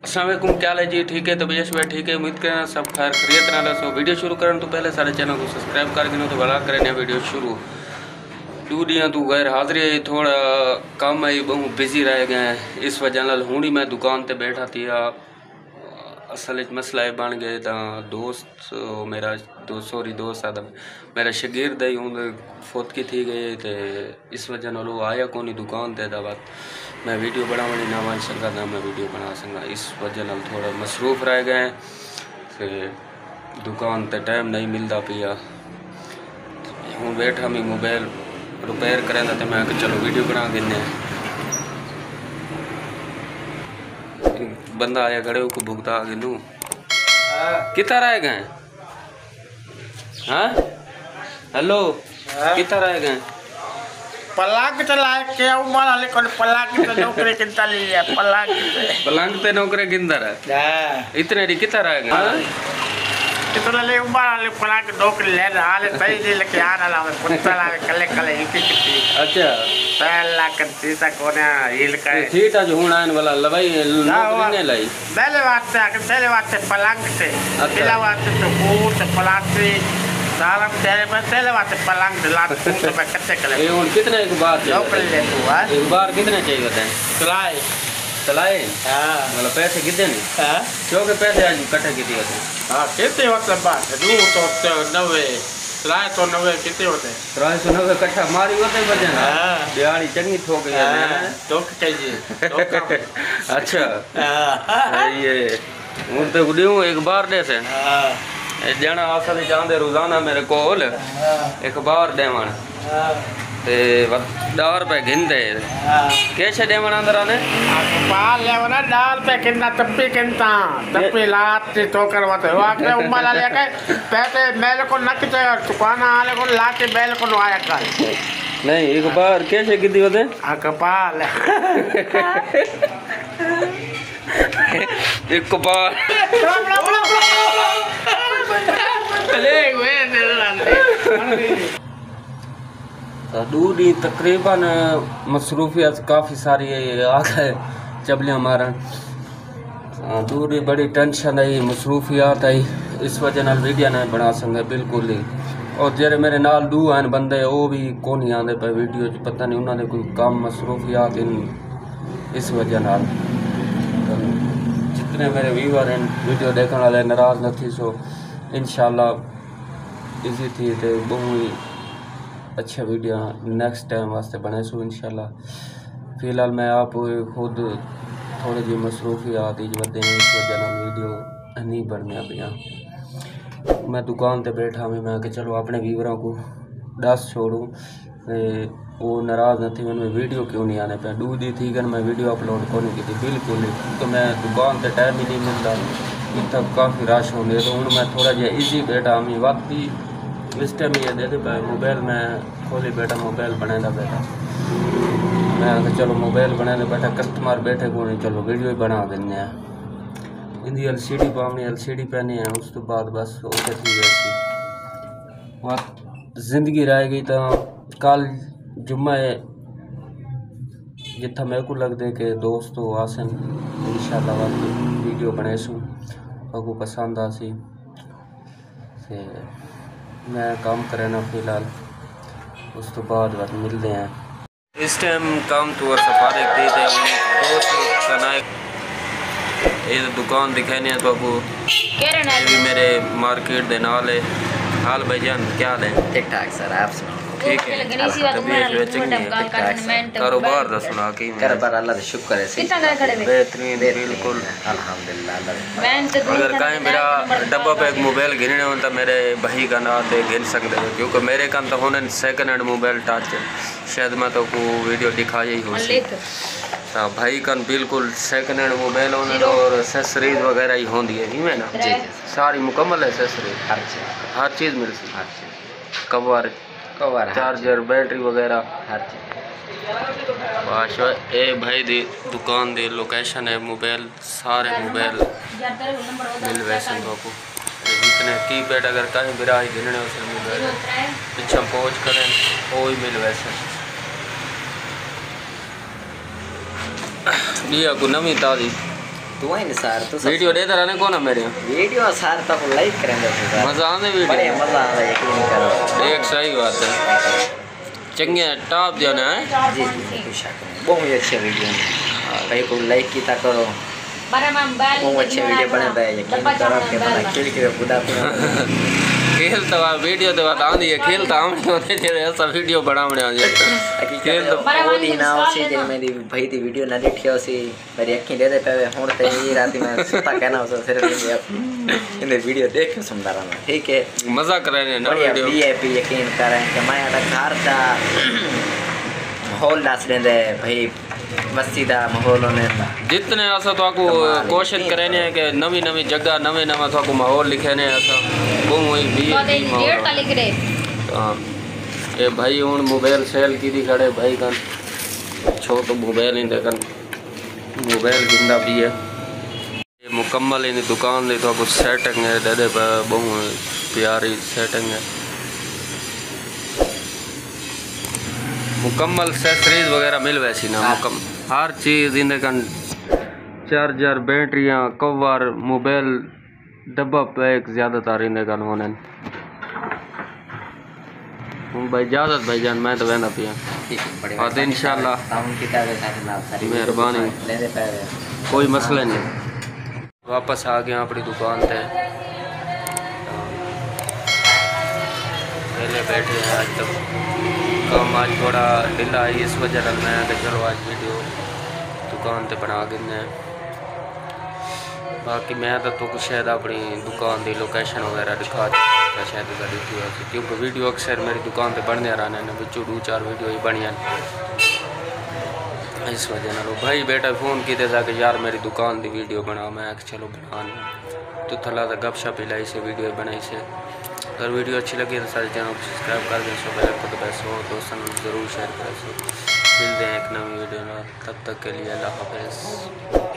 अस्सलाम वालेकुम, क्या हाल है जी? ठीक है तो भैया सुबह ठीक है, उम्मीद करें सब खैर खैरियत ना। सो वीडियो शुरू करें तो पहले सारे चैनल को सब्सक्राइब कर देना तो बड़ा करें वीडियो शुरू। दूरियाँ तू गैर हाजिरी थोड़ा काम आई बहु बिजी रह गए इस वजह नाल हूँ ही मैं दुकान ते बैठा थी। असल मसला ये बन गए तो दोस्त मेरा दोस्त आदा मेरा शगिर्द ही हूँ फौतगी थी गई तो इस वजह नाल वो आया कौन दुकान ते बात मैं वीडियो बनावनी ना मान सका ना मैं वीडियो बना सका, इस वजह नाल थोड़ा मसरूफ़ रह गए कि दुकान ते टाइम नहीं मिलता पिया। हूँ बैठा मैं मोबाइल रिपेयर करें तो मैं चलो वीडियो बना देने। बंदा आया खड़े को भुगता गिनू कितना रह गए? हाँ हेलो कितना रह गए? पलंग चला के उमर वाले को पलंग पे नौकरी किंता ली है पलंग पे नौकरी किंता रहा इतने री कितना रह गए? इतना ले उमर वाले पलंग नौकरी ले रहा है सही नहीं लेके आना ला कुत्ता ला कले कले इनकी कितनी अच्छा पहला करती सा कोने हिल का ठीक है जो होना है वाला लवाई नौकरी नहीं लाई पहले बात से पलंग से पहला बात से तो बूट पलंग से सारा पहले बात से पलंग से लात तो मैं कच्चे कले ये उन कितने एक बार नौकरी ले तू है एक बार कितने चाहिए होते हैं चलाए? हाँ मतलब पैसे कितने नहीं? हाँ क्यों के पैसे आज इकट्ठे कितने होते हैं? हाँ कितने मतलब बात है दू तो 90 390 कितने होते हैं? 390 इकट्ठा मारी होते हैं बजन। हाँ दिहाड़ी चंगी ठोक गई है तो चाहिए अच्छा ये उन पे गुड़ियों एक बार दे से जना असल चाहते रोजाना मेरे कोल एक बार देवन ते 10 रुपए गिनते कैसे देवन अंदर आने पाल लेवना 10 रुपए किन्ना तप्पी लात तो करवाते हो आके उम्मा लेके पैसे मेल को नक चाहिए दुकान वाले को लाके बैल को आया कर नहीं एक बार कैसे कितनी होते कपाल एक बार दूरी तकरीबन मसरूफियत काफ़ी सारी आ गए चबलियाँ मारन दूरी बड़ी टेंशन आई मसरूफियात आई इस वजह नाल वीडियो नहीं बना सकें बिल्कुल ही। और जेरे मेरे नाल दू हैं बंदे वो भी कौन ही आते पे वीडियो पता नहीं उन्होंने कोई काम मसरूफियात इन इस वजह नाल जितने मेरे व्यूअर हैं वीडियो देखने वाले नाराज़ न थी सो इंशाल्लाह इजी थी तो बहुत ही अच्छा वीडियो नेक्स्ट टाइम वास्ते बने सो इंशाल्लाह। फ़िलहाल मैं आप खुद थोड़ी जी मसरूफियात वधे इस वजह नाल वीडियो नहीं बनने पिया। मैं दुकान ते बैठा भी मैं कि चलो अपने व्यूअरों को दस छोड़ूँ वो नाराज़ न थी मैंने वीडियो क्यों नहीं आने पे दू दी थी मैं वीडियो अपलोड को नहीं की बिल्कुल ही तो मैं दुकान ते टाइम ही नहीं मिलता इतना काफ़ी रश होंगे तो हूँ मैं थोड़ा जहा ईजी बैठा हमें वक्त ही इस टाइम ये दे दे मोबाइल में खोली बैठा मोबाइल बना बैठा मैं चलो मोबाइल बना बैठा कस्टमर बैठे को नहीं चलो वीडियो ही बना देने इंदी LCD पानी LCD पहनी है उस तो बाद बस ओके थी वैसी वक्त जिंदगी रह गई तो कल जुम्मा है जितना मेरे को लगता कि दोस्तों आसन इंशाल्लाह वक्त वीडियो बने सूँ आपको पसंद आ सी मैं काम करे ना फिलहाल उस तो बाद वक्त मिलते हैं इस टाइम काम तो सफारी थी दोस्त का ना ये दुकान दिखाने है तो आपको भी मेरे मार्केट दे नाल है। हाल भाईजान क्या हाल है? ठीक ठाक सर आप सुनाओ? ठीक है कारोबार दा सुना की कारोबार अल्लाह दा शुक्र है बेहतरीन बिल्कुल अल्हम्दुलिल्लाह। अगर कहीं मेरा डब्बा पे एक मोबाइल गिनने हो तो मेरे भाई का ना ते गिन सकते हो क्योंकि मेरे कन तो होने सेकंड हैंड मोबाइल टच शायद मैं तो को वीडियो दिखाई ही हो सी तो भाई कन बिल्कुल सेकंड हैंड मोबाइल होने और एक्सेसरीज वगैरह ही होंदी है नहीं ना जी सारी मुकम्मल एक्सेसरीज हर चीज़ मिलती हर चीज़ कवर चार्जर बैटरी वगैरह हर चीज़ बाशा ए भाई दी दुकान दी लोकेशन है मोबाइल सारे मोबाइल मिल वैसे तो आपको जितने कीपैड अगर कहीं बिरा ही गिनने उसे मोबाइल पीछे पहुँच करें वो ही मिल वैसे दिया को नवी ताज़ी तू है सार तो वीडियो देता रहने कौन है मेरे वीडियो सार तक लाइक करेंगे मजा आने वीडियो बड़े मजा आ रहा है यकीन करो एक सही बात है चंगे टॉप दिया ना जी कोई शक नहीं बहुत अच्छे वीडियो भाई को लाइक किया करो बहुत अच्छे वीडियो बने भाई यकीन करो के बना खेल के खुदा खेल तो वीडियो तो बात आंदी है खेल तो हम होते थे ऐसा वीडियो बनावने आ जाए खेल तो वो दिन उसी दिन मेरी भाई दी वीडियो ना देखी उसी मेरी अखी दे पे हुन ते ये रात में सुता कहना उसे सिर्फ इन वीडियो देख के सुनता रहना ठीक है मजा कर रहे हैं ना वीडियो वीआईपी यकीन करें कि मैं अदा घर दा माहौल दस देंदे भाई मस्ती दा माहौल होने जितने ऐसा तो आपको कोशिश करेंगे कि नवी नवी जगह नवे नवा तो आपको माहौल लिखे ने ऐसा वो वही भी हाँ ये भाई हूँ मोबाइल सेल की दी खड़े भाई का छोटो मोबाइल ही देखन मोबाइल गिंदा भी है ये मुकम्मल इन दुकान दे तो आपको सेटिंग है दे बहुत प्यारी सेटिंग है मुकम्मल एक्सेसरीज वगैरह मिल वैसी ना मुकम्मल हर चीज़ इन चार्जर बैटरियाँ कवर मोबाइल डब्बा पैक ज़्यादातर इन होने भाई इजाज़त भाईजान मैं तो वहना पिया और इंशाल्लाह मेहरबानी कोई मसला नहीं वापस आ गया अपनी दुकान पे पहले बैठे हैं आज तक काम आज थोड़ा ढीला है इस वजह से मैं चलो आज वीडियो दुकान पे बना गिने बाकी मैं तो शायद अपनी दुकान की लोकेशन वगैरह दिखा शायद देखी क्योंकि वीडियो अक्सर मेरी दुकान पे बनने रहने ने बिचू 2-4 वीडियो ही बनिया इस वजह ना भाई बेटा फ़ोन किए था कि यार मेरी दुकान की वीडियो बनाओ मैं चलो बना तो थला तो गपशप लाई से वीडियो बनाई से अगर वीडियो अच्छी लगी तो सारे चैनल को सब्सक्राइब कर दें सो बेल को दबाएं सो दोस्तों ज़रूर शेयर करें सो मिलते हैं एक नई वीडियो में तब तक के लिए अल्लाह हाफ़िज़।